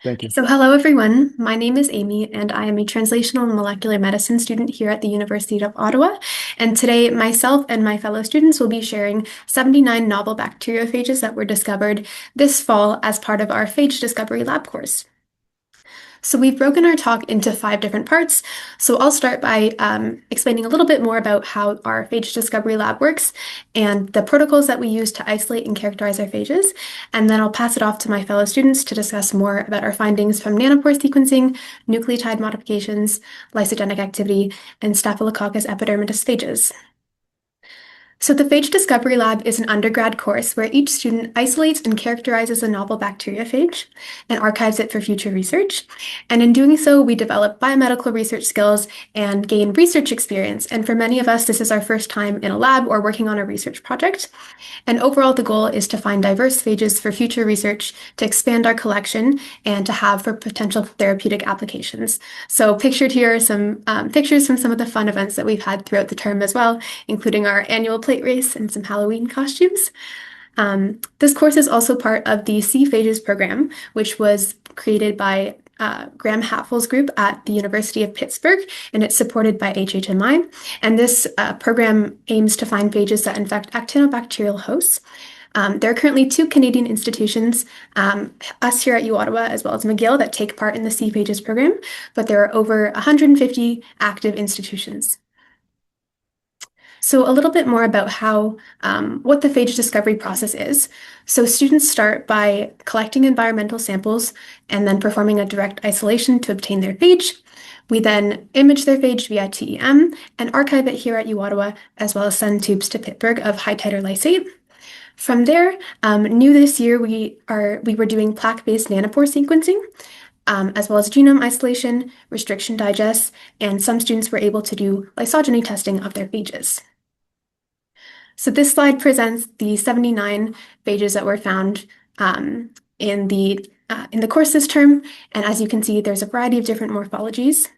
Thank you. So hello everyone, my name is Amy and I am a translational and molecular medicine student here at the University of Ottawa. And today myself and my fellow students will be sharing 79 novel bacteriophages that were discovered this fall as part of our Phage Discovery Lab course. So we've broken our talk into 5 different parts. So I'll start by explaining a little bit more about how our phage discovery lab works and the protocols that we use to isolate and characterize our phages. And then I'll pass it off to my fellow students to discuss more about our findings from nanopore sequencing, nucleotide modifications, lysogenic activity, and Staphylococcus epidermidis phages. So the Phage Discovery Lab is an undergrad course where each student isolates and characterizes a novel bacteriophage and archives it for future research. And in doing so, we develop biomedical research skills and gain research experience. And for many of us, this is our first time in a lab or working on a research project. And overall, the goal is to find diverse phages for future research, to expand our collection, and to have for potential therapeutic applications. So pictured here are some pictures from some of the fun events that we've had throughout the term as well, including our annual plate race and some Halloween costumes. This course is also part of the C Phages program, which was created by Graham Hatful's group at the University of Pittsburgh, and it's supported by HHMI. And this program aims to find phages that infect actinobacterial hosts. There are currently 2 Canadian institutions, us here at uOttawa as well as McGill, that take part in the C Phages program, but there are over 150 active institutions. So a little bit more about what the phage discovery process is. So students start by collecting environmental samples and then performing a direct isolation to obtain their phage. We then image their phage via TEM and archive it here at uOttawa, as well as send tubes to Pittsburgh of high titer lysate. From there, new this year, we were doing plaque-based nanopore sequencing, as well as genome isolation, restriction digests, and some students were able to do lysogeny testing of their phages. So this slide presents the 79 phages that were found in the course this term, and as you can see, there's a variety of different morphologies.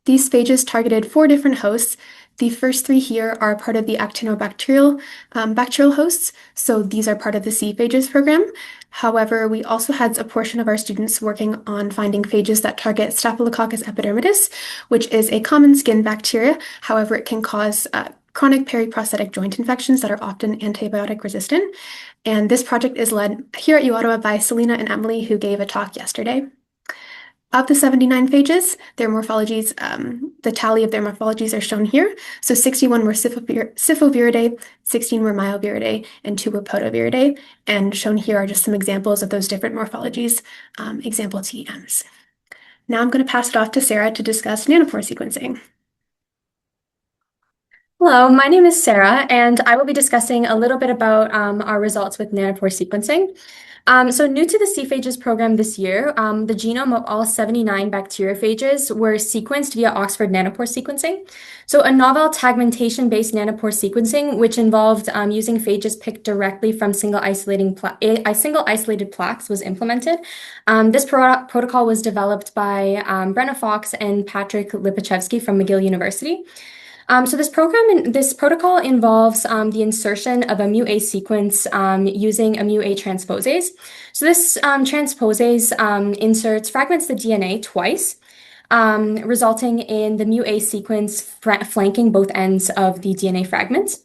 These phages targeted 4 different hosts. The first 3 here are part of the actinobacterial bacterial hosts, so these are part of the C Phages program. However, we also had a portion of our students working on finding phages that target Staphylococcus epidermidis, which is a common skin bacteria. However, it can cause chronic periprosthetic joint infections that are often antibiotic resistant. And this project is led here at uOttawa by Selena and Emily, who gave a talk yesterday. Of the 79 phages, their morphologies, the tally of their morphologies are shown here. So 61 were Syphoviridae, 16 were Myoviridae, and 2 were Podoviridae. And shown here are just some examples of those different morphologies, example TEMs. Now I'm going to pass it off to Sarah to discuss nanopore sequencing. Hello, my name is Sarah, and I will be discussing a little bit about our results with nanopore sequencing. So new to the C Phages program this year, the genome of all 79 bacteriophages were sequenced via Oxford nanopore sequencing. So a novel tagmentation-based nanopore sequencing, which involved using phages picked directly from single isolated plaques, was implemented. This protocol was developed by Brenna Fox and Patrick Lipachevsky from McGill University. So this protocol involves the insertion of a mu-A sequence using a mu-A transposase. So this transposase fragments the DNA twice, resulting in the mu-A sequence flanking both ends of the DNA fragments.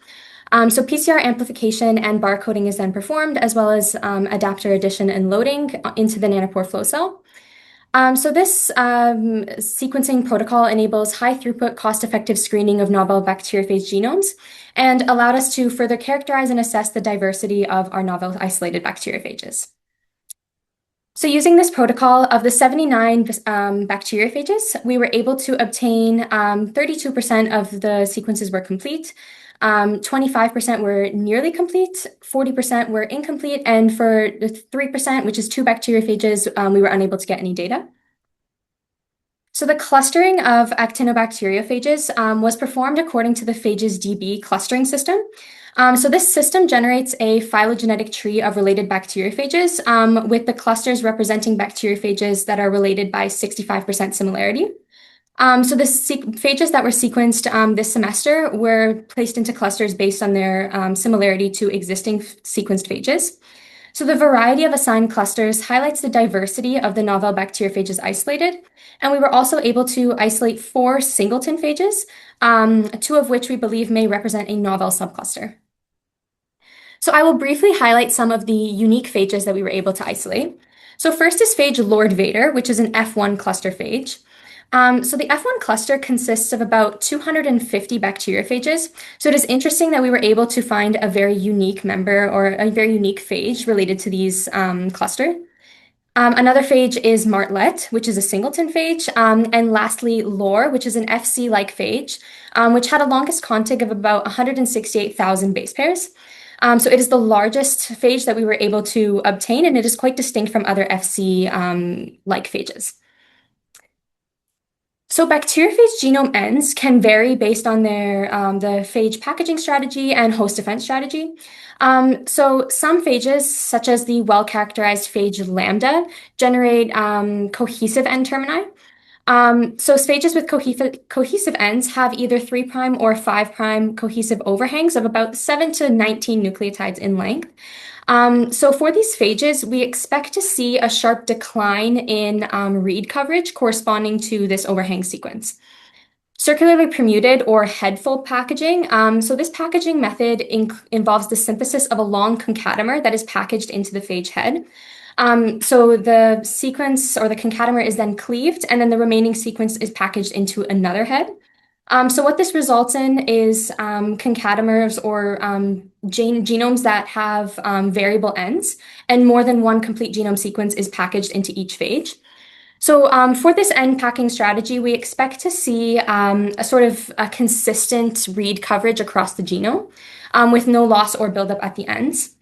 So PCR amplification and barcoding is then performed, as well as adapter addition and loading into the nanopore flow cell. So this sequencing protocol enables high-throughput, cost-effective screening of novel bacteriophage genomes and allowed us to further characterize and assess the diversity of our novel isolated bacteriophages. So using this protocol, of the 79 bacteriophages, we were able to obtain 32% of the sequences were complete, 25% were nearly complete, 40% were incomplete, and for the 3%, which is 2 bacteriophages, we were unable to get any data. So the clustering of actinobacteriophages was performed according to the Phages DB clustering system. So this system generates a phylogenetic tree of related bacteriophages, with the clusters representing bacteriophages that are related by 65% similarity. So the phages that were sequenced this semester were placed into clusters based on their similarity to existing sequenced phages. So the variety of assigned clusters highlights the diversity of the novel bacteriophages isolated, and we were also able to isolate 4 singleton phages, 2 of which we believe may represent a novel subcluster. So I will briefly highlight some of the unique phages that we were able to isolate. So first is phage Lord Vader, which is an F1 cluster phage. So the F1 cluster consists of about 250 bacteriophages. So it is interesting that we were able to find a very unique member or a very unique phage related to these cluster. Another phage is Martlet, which is a singleton phage. And lastly, Lore, which is an FC-like phage, which had a longest contig of about 168,000 base pairs. So it is the largest phage that we were able to obtain, and it is quite distinct from other FC-like phages. So bacteriophage genome ends can vary based on their the phage packaging strategy and host defense strategy. So some phages, such as the well-characterized phage lambda, generate cohesive end termini. So phages with cohesive ends have either 3' or 5' cohesive overhangs of about 7 to 19 nucleotides in length. So for these phages, we expect to see a sharp decline in read coverage corresponding to this overhang sequence. Circularly permuted or head-fold packaging. So this packaging method involves the synthesis of a long concatemer that is packaged into the phage head. So the sequence or the concatemer is then cleaved, and then the remaining sequence is packaged into another head. So what this results in is concatemers or genomes that have variable ends, and more than one complete genome sequence is packaged into each phage. So for this end packing strategy, we expect to see a sort of a consistent read coverage across the genome with no loss or buildup at the ends.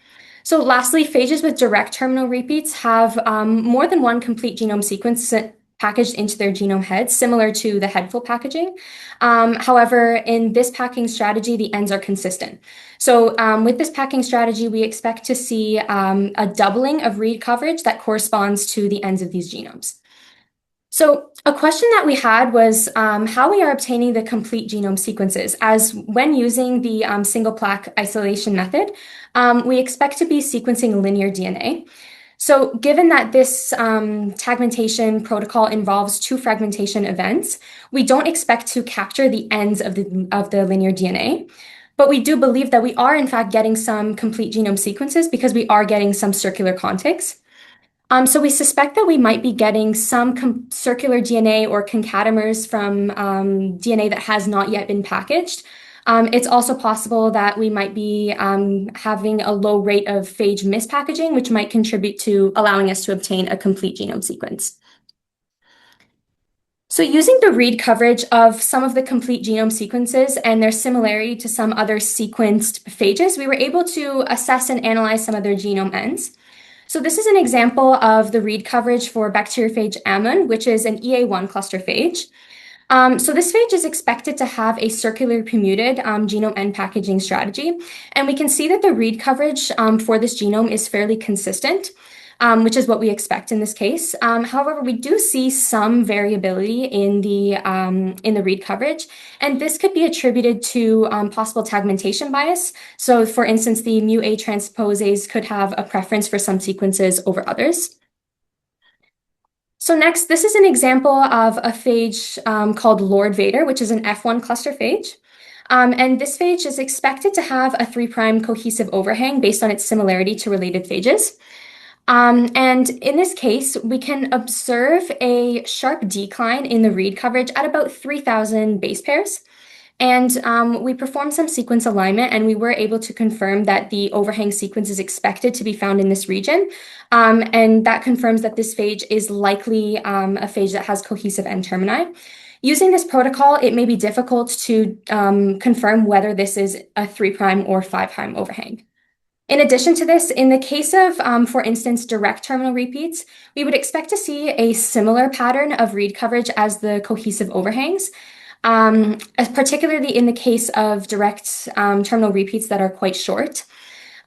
So lastly, phages with direct terminal repeats have more than one complete genome sequence packaged into their genome head, similar to the headful packaging. However, in this packing strategy, the ends are consistent. So with this packing strategy, we expect to see a doubling of read coverage that corresponds to the ends of these genomes. So a question that we had was how we are obtaining the complete genome sequences, as when using the single plaque isolation method, we expect to be sequencing linear DNA. So given that this tagmentation protocol involves 2 fragmentation events, we don't expect to capture the ends of the linear DNA. But we do believe that we are in fact getting some complete genome sequences because we are getting some circular contigs. So we suspect that we might be getting some circular DNA or concatemers from DNA that has not yet been packaged. It's also possible that we might be having a low rate of phage mispackaging, which might contribute to allowing us to obtain a complete genome sequence. So using the read coverage of some of the complete genome sequences and their similarity to some other sequenced phages, we were able to assess and analyze some of their genome ends. So this is an example of the read coverage for bacteriophage ammon, which is an EA1 cluster phage. So this phage is expected to have a circular permuted genome end packaging strategy. And we can see that the read coverage for this genome is fairly consistent, which is what we expect in this case. However, we do see some variability in the read coverage, and this could be attributed to possible tagmentation bias. So for instance, the mu-A transposase could have a preference for some sequences over others. So next, this is an example of a phage called Lord Vader, which is an F1 cluster phage. And this phage is expected to have a 3' cohesive overhang based on its similarity to related phages. And in this case, we can observe a sharp decline in the read coverage at about 3,000 base pairs. And we performed some sequence alignment, and we were able to confirm that the overhang sequence is expected to be found in this region. And that confirms that this phage is likely a phage that has cohesive end termini. Using this protocol, it may be difficult to confirm whether this is a 3' or 5' overhang. In addition to this, in the case of, for instance, direct terminal repeats, we would expect to see a similar pattern of read coverage as the cohesive overhangs, particularly in the case of direct terminal repeats that are quite short.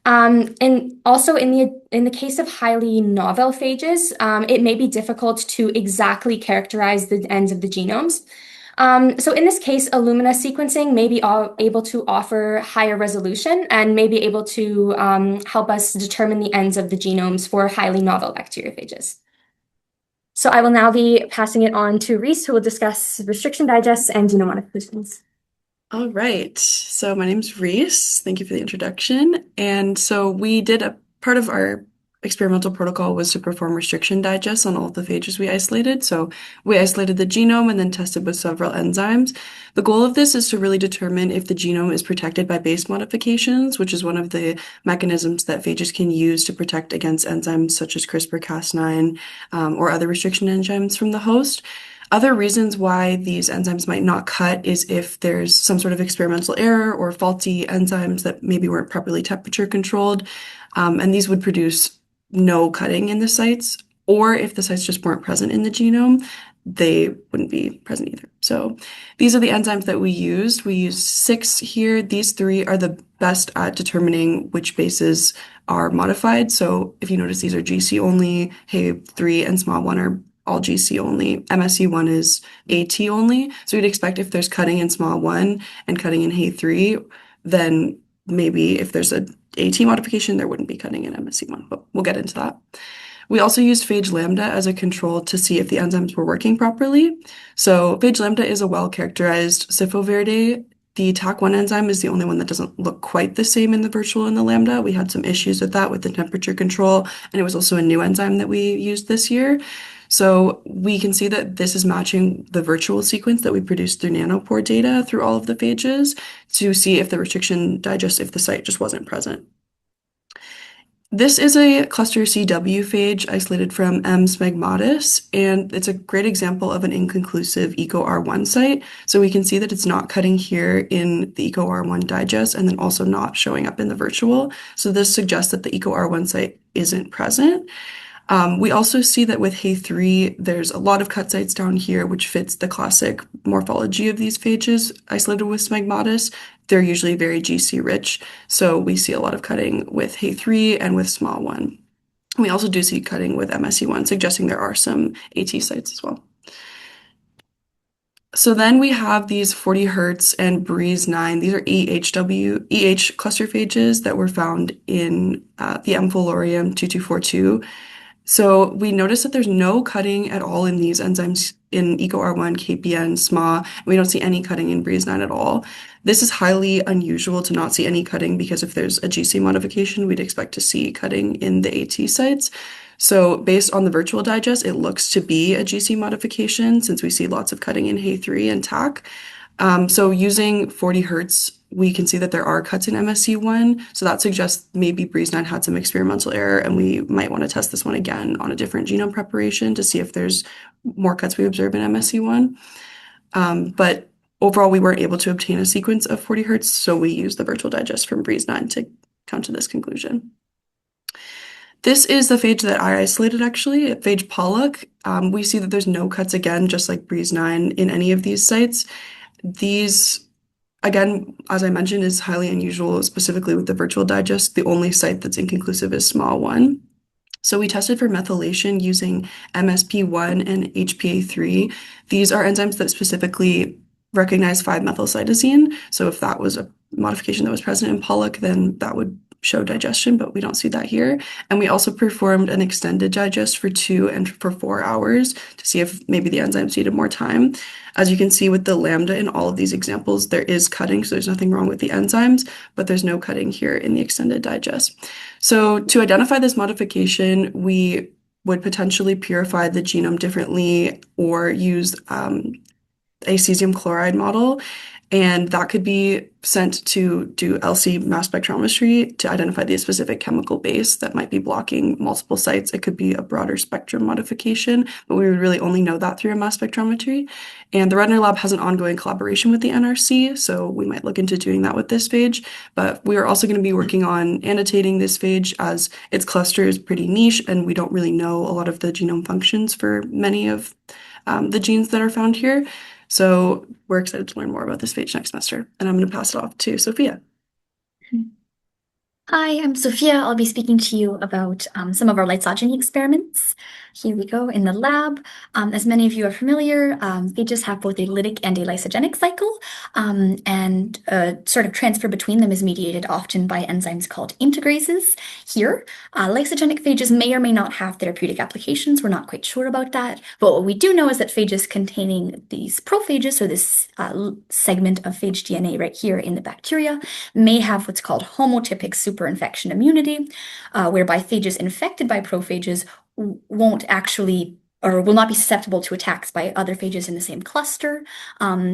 And also in the case of highly novel phages, it may be difficult to exactly characterize the ends of the genomes. So in this case, Illumina sequencing may be able to offer higher resolution and may be able to help us determine the ends of the genomes for highly novel bacteriophages. So I will now be passing it on to Reese, who will discuss restriction digests and genome modifications. All right. So my name's Reese. Thank you for the introduction. And so we did a part of our experimental protocol was to perform restriction digests on all of the phages we isolated. So we isolated the genome and then tested with several enzymes. The goal of this is to really determine if the genome is protected by base modifications, which is one of the mechanisms that phages can use to protect against enzymes such as CRISPR-Cas9 or other restriction enzymes from the host. Other reasons why these enzymes might not cut is if there's some sort of experimental error or faulty enzymes that maybe weren't properly temperature controlled, and these would produce no cutting in the sites, or if the sites just weren't present in the genome, they wouldn't be present either. So these are the enzymes that we used. We used 6 here. These 3 are the best at determining which bases are modified. So if you notice, these are GC only, Hey3 and SMA1 are all GC only. MSC1 is AT only. So you'd expect if there's cutting in SMA1 and cutting in Hey3, then maybe if there's a AT modification, there wouldn't be cutting in MSC1, but we'll get into that. We also used phage lambda as a control to see if the enzymes were working properly. So phage lambda is a well-characterized Syfoviridae. The TAC1 enzyme is the only one that doesn't look quite the same in the virtual and the lambda. We had some issues with that with the temperature control, and it was also a new enzyme that we used this year. So we can see that this is matching the virtual sequence that we produced through nanopore data through all of the phages to see if the restriction digest, if the site just wasn't present. This is a cluster CW phage isolated from M. smegmatis, and it's a great example of an inconclusive EcoR1 site. So we can see that it's not cutting here in the EcoR1 digest and then also not showing up in the virtual. So this suggests that the EcoR1 site isn't present. We also see that with Hey3, there's a lot of cut sites down here, which fits the classic morphology of these phages isolated with smegmatis. They're usually very GC rich, so we see a lot of cutting with Hey3 and with SMA1. We also do see cutting with MSC1, suggesting there are some AT sites as well. So then we have these 40 Hertz and Breeze9. These are EH cluster phages that were found in the M. fluorium 2242. So we notice that there's no cutting at all in these enzymes in EcoR1, KPN, SMA. We don't see any cutting in Breeze9 at all. This is highly unusual to not see any cutting because if there's a GC modification, we'd expect to see cutting in the AT sites. So based on the virtual digest, it looks to be a GC modification since we see lots of cutting in Hey3 and TAC. So using 40 Hertz, we can see that there are cuts in MSC1. So that suggests maybe Breeze9 had some experimental error, and we might want to test this one again on a different genome preparation to see if there's more cuts we observe in MSC1. But overall, we weren't able to obtain a sequence of 40 Hertz, so we used the virtual digest from Breeze9 to come to this conclusion. This is the phage that I isolated actually, phage pollock. We see that there's no cuts again, just like Breeze9 in any of these sites. These, again, as I mentioned, is highly unusual, specifically with the virtual digest. The only site that's inconclusive is SMA1. So we tested for methylation using MSP1 and HPA3. These are enzymes that specifically recognize 5-methylcytosine. So if that was a modification that was present in pollock, then that would show digestion, but we don't see that here. And we also performed an extended digest for 2 and for 4 hours to see if maybe the enzymes needed more time. As you can see with the lambda in all of these examples, there is cutting, so there's nothing wrong with the enzymes, but there's no cutting here in the extended digest. So to identify this modification, we would potentially purify the genome differently or use a cesium chloride model. And that could be sent to do LC mass spectrometry to identify the specific chemical base that might be blocking multiple sites. It could be a broader spectrum modification, but we would really only know that through a mass spectrometry. And the Redner Lab has an ongoing collaboration with the NRC, so we might look into doing that with this phage. But we are also going to be working on annotating this phage as its cluster is pretty niche, and we don't really know a lot of the genome functions for many of the genes that are found here. So we're excited to learn more about this phage next semester, and I'm going to pass it off to Sophia. Hi, I'm Sophia. I'll be speaking to you about some of our lysogeny experiments. Here we go in the lab. As many of you are familiar, phages have both a lytic and a lysogenic cycle, and sort of transfer between them is mediated often by enzymes called integrases. Here, lysogenic phages may or may not have therapeutic applications. We're not quite sure about that, but what we do know is that phages containing these prophages, so this segment of phage DNA right here in the bacteria, may have what's called homotypic superinfection immunity, whereby phages infected by prophages won't actually or will not be susceptible to attacks by other phages in the same cluster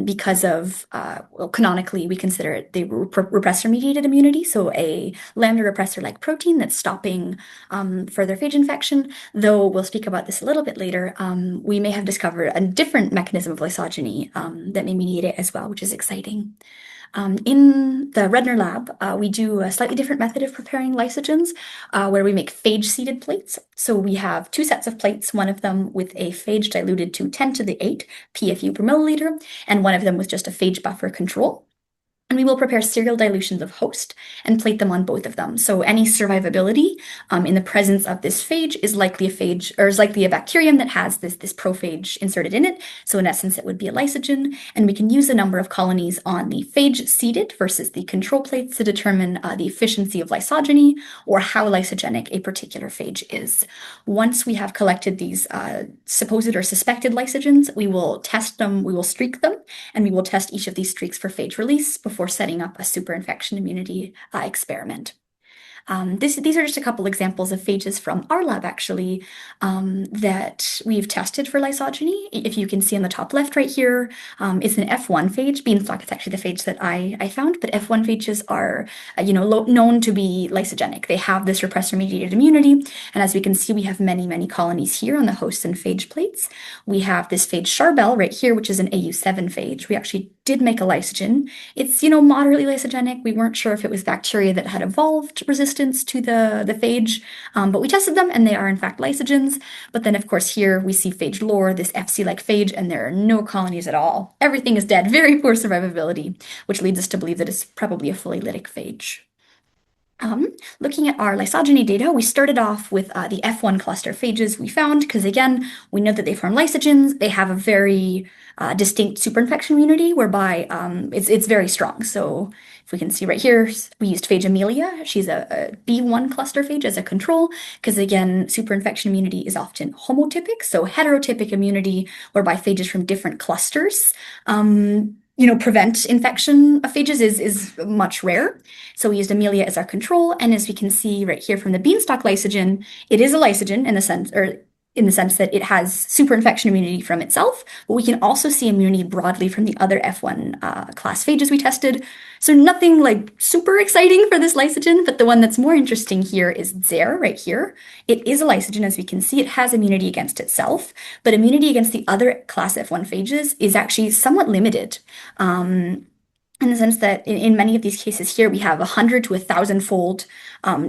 because of, well, canonically, we consider it the repressor-mediated immunity, so a lambda repressor-like protein that's stopping further phage infection. Though we'll speak about this a little bit later, we may have discovered a different mechanism of lysogeny that may mediate it as well, which is exciting. In the Redner lab, we do a slightly different method of preparing lysogens, where we make phage-seeded plates. So we have two sets of plates, one of them with a phage diluted to 10 to the 8 PFU per milliliter, and one of them with just a phage buffer control. And we will prepare serial dilutions of host and plate them on both of them. So any survivability in the presence of this phage is likely a phage, or is likely a bacterium that has this prophage inserted in it. So in essence, it would be a lysogen. And we can use the number of colonies on the phage seeded versus the control plates to determine the efficiency of lysogeny or how lysogenic a particular phage is. Once we have collected these supposed or suspected lysogens, we will test them, we will streak them, and we will test each of these streaks for phage release before setting up a superinfection immunity experiment. These are just a couple examples of phages from our lab, actually, that we've tested for lysogeny. If you can see on the top left right here, it's an F1 phage. Beanstalk is actually the phage that I found, but F1 phages are, known to be lysogenic. They have this repressor-mediated immunity, and as we can see, we have many, many colonies here on the host and phage plates. We have this phage Charbel right here, which is an AU7 phage. We actually did make a lysogen. It's, moderately lysogenic. We weren't sure if it was bacteria that had evolved resistance to the phage, but we tested them and they are in fact lysogens. But then of course here we see phage lore, this FC-like phage, and there are no colonies at all. Everything is dead, very poor survivability, which leads us to believe that it's probably a fully lytic phage. Looking at our lysogeny data, we started off with the F1 cluster phages we found, because again, we know that they form lysogens. They have a very distinct superinfection immunity, whereby it's very strong. So if we can see right here, we used phage Amelia. She's a B1 cluster phage as a control, because again, superinfection immunity is often homotypic, so heterotypic immunity, whereby phages from different clusters prevent infection of phages is much rare. So we used Amelia as our control, and as we can see right here from the beanstalk lysogen, it is a lysogen in the sense that it has superinfection immunity from itself, but we can also see immunity broadly from the other F1 class phages we tested. So nothing like super exciting for this lysogen, but the one that's more interesting here is Zer right here. It is a lysogen, as we can see. It has immunity against itself, but immunity against the other class F1 phages is actually somewhat limited. In the sense that in many of these cases here, we have 100 to 1,000-fold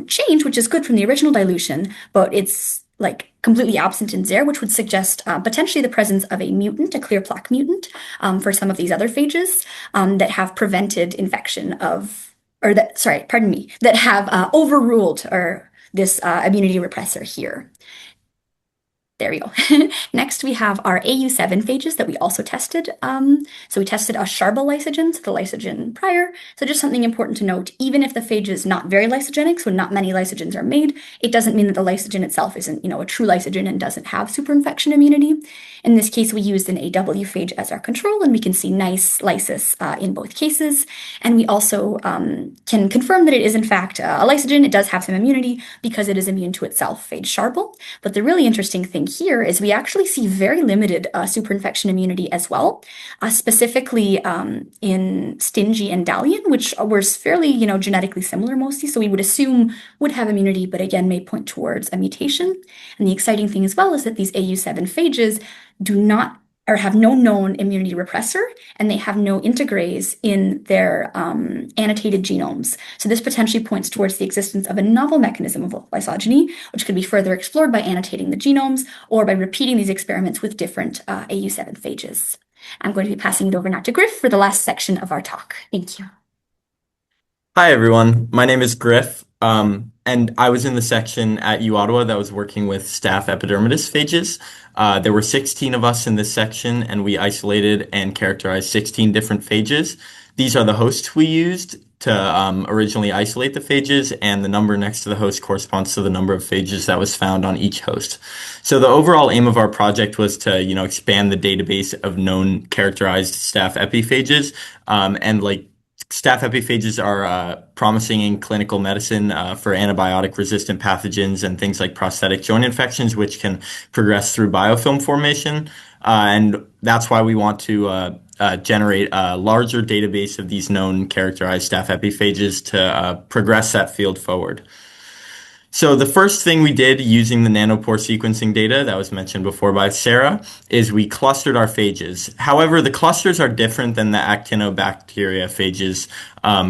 change, which is good from the original dilution, but it's like completely absent in Zer, which would suggest potentially the presence of a mutant, a clear plaque mutant, for some of these other phages that have prevented infection that have overruled this immunity repressor here. There we go. Next, we have our AU7 phages that we also tested. So we tested a Charbel lysogen, so the lysogen prior. So just something important to note, even if the phage is not very lysogenic, so not many lysogens are made, it doesn't mean that the lysogen itself isn't, a true lysogen and doesn't have superinfection immunity. In this case, we used an AW phage as our control, and we can see nice lysis in both cases. And we also can confirm that it is in fact a lysogen. It does have some immunity because it is immune to itself, phage Charbel. But the really interesting thing here is we actually see very limited superinfection immunity as well, specifically in Stingy and Dalian, which were fairly, genetically similar mostly, so we would assume would have immunity, but again may point towards a mutation. And the exciting thing as well is that these AU7 phages do not or have no known immunity repressor, and they have no integrase in their annotated genomes. So this potentially points towards the existence of a novel mechanism of lysogeny, which could be further explored by annotating the genomes or by repeating these experiments with different AU7 phages. I'm going to be passing it over now to Griff for the last section of our talk. Thank you. Hi, everyone. My name is Griff, and And I was in the section at uOttawa that was working with staph epidermidis phages. There were 16 of us in this section, and we isolated and characterized 16 different phages. These are the hosts we used to originally isolate the phages, and the number next to the host corresponds to the number of phages that was found on each host. So the overall aim of our project was to, expand the database of known characterized staph epiphages, and staph epiphages are promising in clinical medicine for antibiotic-resistant pathogens and things like prosthetic joint infections, which can progress through biofilm formation. And that's why we want to generate a larger database of these known characterized staph epiphages to progress that field forward. So the first thing we did using the nanopore sequencing data that was mentioned before by Sarah is we clustered our phages. However, the clusters are different than the actinobacteria phages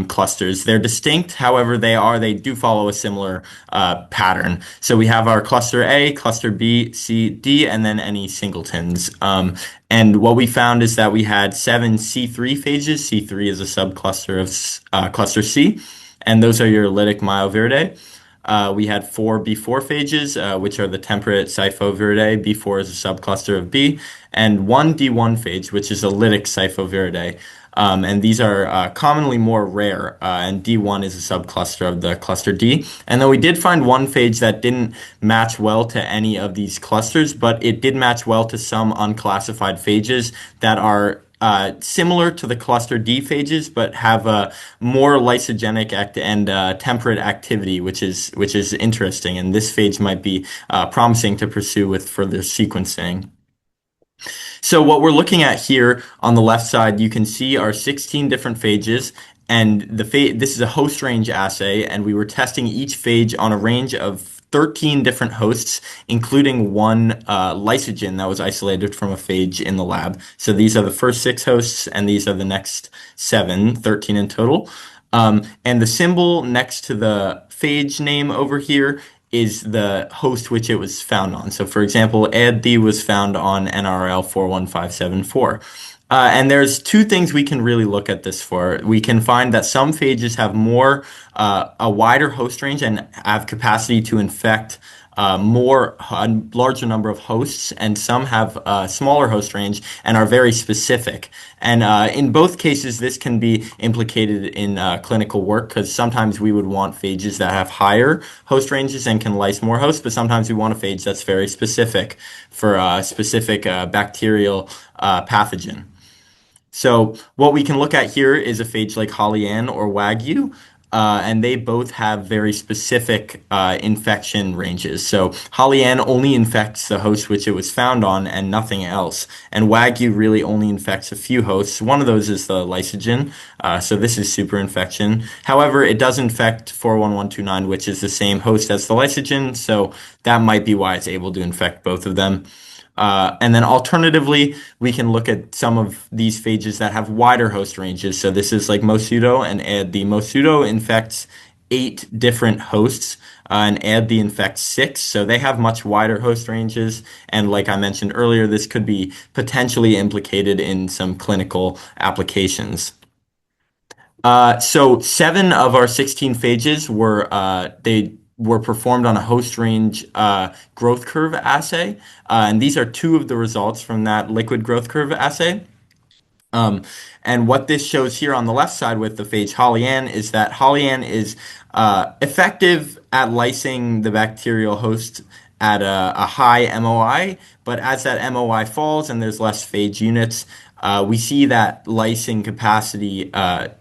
clusters. They're distinct. However, they do follow a similar pattern. So we have our cluster A, cluster B, C, D, and then any singletons. And what we found is that we had 7 C3 phages. C3 is a subcluster of cluster C, and those are your lytic myoviridae. We had 4 B4 phages, which are the temperate Siphoviridae. B4 is a subcluster of B, and 1 D1 phage, which is a lytic Siphoviridae. And these are commonly more rare, and D1 is a subcluster of the cluster D. And then we did find one phage that didn't match well to any of these clusters, but it did match well to some unclassified phages that are similar to the cluster D phages, but have a more lysogenic and temperate activity, which is interesting. And this phage might be promising to pursue with further sequencing. So what we're looking at here on the left side, you can see our 16 different phages, and this is a host range assay, and we were testing each phage on a range of 13 different hosts, including one lysogen that was isolated from a phage in the lab. So these are the first 6 hosts, and these are the next 7, 13 in total. And the symbol next to the phage name over here is the host which it was found on. So for example, ADD was found on NRL 41574. And there's 2 things we can really look at this for. We can find that some phages have a wider host range and have capacity to infect a larger number of hosts, and some have a smaller host range and are very specific. And in both cases, this can be implicated in clinical work, because sometimes we would want phages that have higher host ranges and can lyse more hosts, but sometimes we want a phage that's very specific for a specific bacterial pathogen. So what we can look at here is a phage like Hollian or Wagyu, and they both have very specific infection ranges. So Hollian only infects the host which it was found on and nothing else. And Wagyu really only infects a few hosts. One of those is the lysogen, so this is superinfection. However, it does infect 41129, which is the same host as the lysogen, so that might be why it's able to infect both of them. And then alternatively, we can look at some of these phages that have wider host ranges. So this is like Mosudo and ADD. Mosudo infects 8 different hosts, and ADD infects 6. So they have much wider host ranges. And like I mentioned earlier, this could be potentially implicated in some clinical applications. So 7 of our 16 phages were performed on a host range growth curve assay. And these are 2 of the results from that liquid growth curve assay. And what this shows here on the left side with the phage Hollian is that Hollian is effective at lysing the bacterial host at a high MOI, but as that MOI falls and there's less phage units, we see that lysing capacity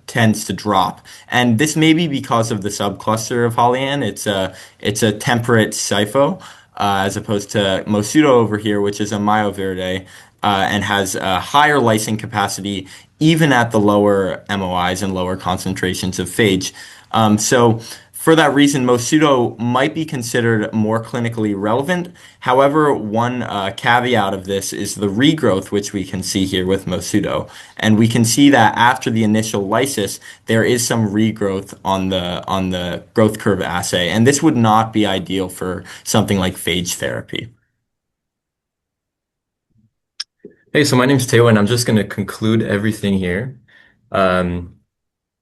tends to drop. And this may be because of the subcluster of Hollian. It's a temperate Sipho, as opposed to Mosudo over here, which is a myoviridae, and has a higher lysing capacity even at the lower MOIs and lower concentrations of phage. So for that reason, Mosudo might be considered more clinically relevant. However, one caveat of this is the regrowth, which we can see here with Mosudo. And we can see that after the initial lysis, there is some regrowth on the growth curve assay. And this would not be ideal for something like phage therapy. Hey, so my name's Théo, and I'm just going to conclude everything here.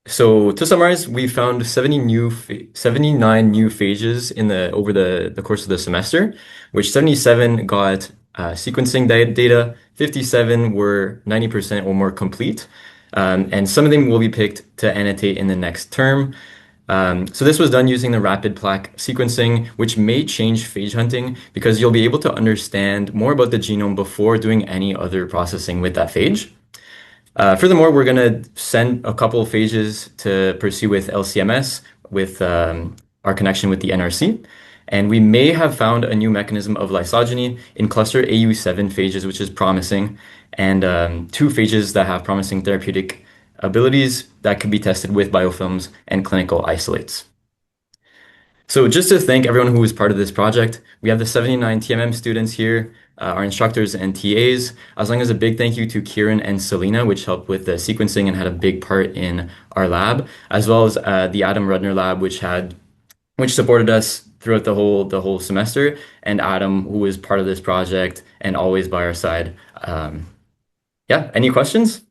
So to summarize, we found 79 new phages over the course of the semester, which 77 got sequencing data, 57 were 90% or more complete, and some of them will be picked to annotate in the next term. So this was done using the rapid plaque sequencing, which may change phage hunting because you'll be able to understand more about the genome before doing any other processing with that phage. Furthermore, we're going to send a couple of phages to pursue with LCMS with our connection with the NRC. And we may have found a new mechanism of lysogeny in cluster AU7 phages, which is promising, and two phages that have promising therapeutic abilities that could be tested with biofilms and clinical isolates. So just to thank everyone who was part of this project, we have the 79 TMM students here, our instructors and TAs, as long as a big thank you to Kieran and Selena, which helped with the sequencing and had a big part in our lab, as well as the Adam Rudner lab, which supported us throughout the whole semester, and Adam, who was part of this project and always by our side. Yeah, any questions?